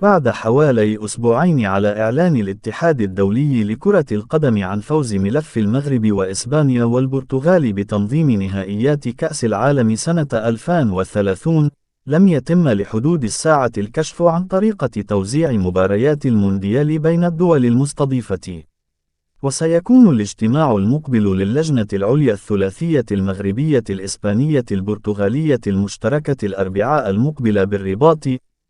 بعد حوالي أسبوعين على إعلان الاتحاد الدولي لكرة القدم عن فوز ملف المغرب وإسبانيا والبرتغال بتنظيم نهائيات كأس العالم سنة 2030، لم يتم لحدود الساعة الكشف عن طريقة توزيع مباريات المونديال بين الدول المستضيفة. وسيكون الاجتماع المقبل للجنة العليا الثلاثية المغربية الإسبانية البرتغالية المشتركة الأربعاء المقبل بالرباط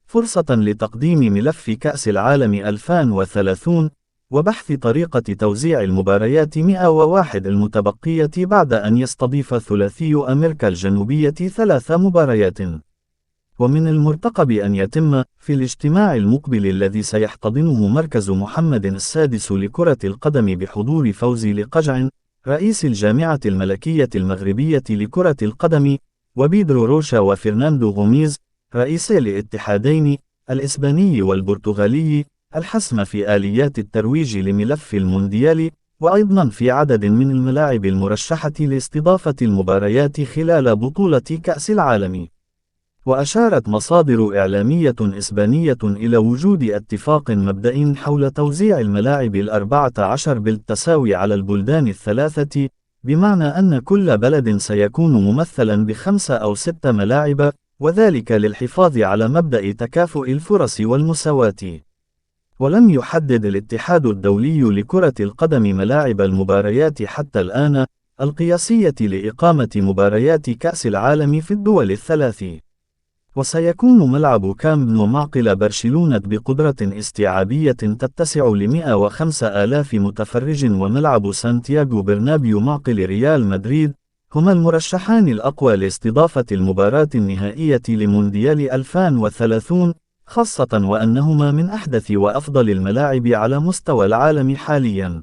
فرصة لتقديم ملف كأس العالم 2030 وبحث طريقة توزيع المباريات 101 المتبقية بعد أن يستضيف ثلاثي أمريكا الجنوبية 3 مباريات. ومن المرتقب أن يتم في الاجتماع المقبل الذي سيحتضنه مركز محمد السادس لكرة القدم بحضور فوزي لقجع رئيس الجامعة الملكية المغربية لكرة القدم، وبيدرو روشا وفرناندو غوميز رئيسي الاتحادين الإسباني والبرتغالي، الحسم في آليات الترويج لملف المونديال، وأيضا في عدد من الملاعب المرشحة لاستضافة المباريات خلال بطولة كأس العالم. وأشارت مصادر إعلامية إسبانية إلى وجود اتفاق مبدئي حول توزيع الملاعب 14 بالتساوي على البلدان الثلاثة، بمعنى أن كل بلد سيكون ممثلا ب5 أو 6 ملاعب، وذلك للحفاظ على مبدأ تكافؤ الفرص والمساواة. ولم يحدد الاتحاد الدولي لكرة القدم ملاعب المباريات حتى الآن القياسية لإقامة مباريات كأس العالم في الدول الثلاث. وسيكون ملعب كامب نو معقل برشلونة بقدرة استيعابية تتسع ل105,000 متفرج، وملعب سانتياغو برنابيو معقل ريال مدريد هما المرشحان الأقوى لاستضافة المباراة النهائية لمونديال 2030، خاصة وأنهما من أحدث وأفضل الملاعب على مستوى العالم حاليا.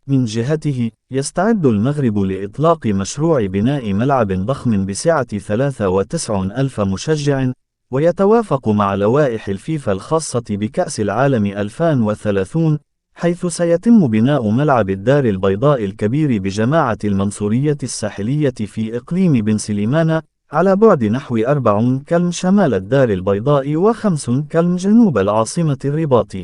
من جهته، يستعد المغرب لإطلاق مشروع بناء ملعب ضخم بسعة 93,000 مشجع، ويتوافق مع لوائح الفيفا الخاصة بكأس العالم 2030، حيث سيتم بناء ملعب الدار البيضاء الكبير بجماعة المنصورية الساحلية في إقليم بن سليمان، على بعد نحو 4 كم شمال الدار البيضاء و5 كم جنوب العاصمة الرباط.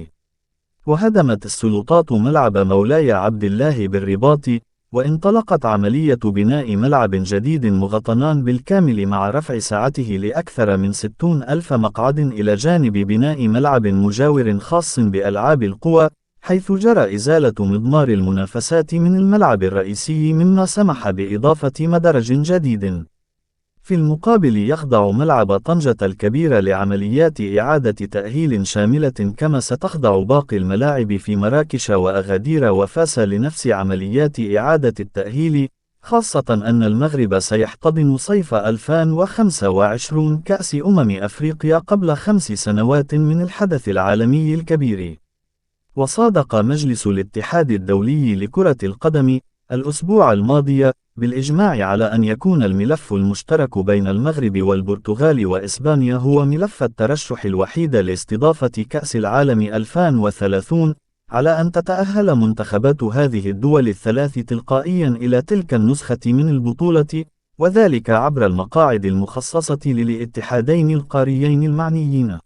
وهدمت السلطات ملعب مولاي عبد الله بالرباط، وانطلقت عملية بناء ملعب جديد مغطنان بالكامل مع رفع سعته لأكثر من 60,000 مقعد، إلى جانب بناء ملعب مجاور خاص بألعاب القوى، حيث جرى إزالة مضمار المنافسات من الملعب الرئيسي، مما سمح بإضافة مدرج جديد. في المقابل يخضع ملعب طنجة الكبير لعمليات إعادة تأهيل شاملة، كما ستخضع باقي الملاعب في مراكش وأغادير وفاس لنفس عمليات إعادة التأهيل، خاصة أن المغرب سيحتضن صيف 2025 كأس أفريقيا قبل 5 سنوات من الحدث العالمي الكبير. وصادق مجلس الاتحاد الدولي لكرة القدم الأسبوع الماضي بالإجماع على أن يكون الملف المشترك بين المغرب والبرتغال وإسبانيا هو ملف الترشح الوحيد لاستضافة كأس العالم 2030، على أن تتأهل منتخبات هذه الدول الثلاث تلقائيا إلى تلك النسخة من البطولة، وذلك عبر المقاعد المخصصة للاتحادين القاريين المعنيين.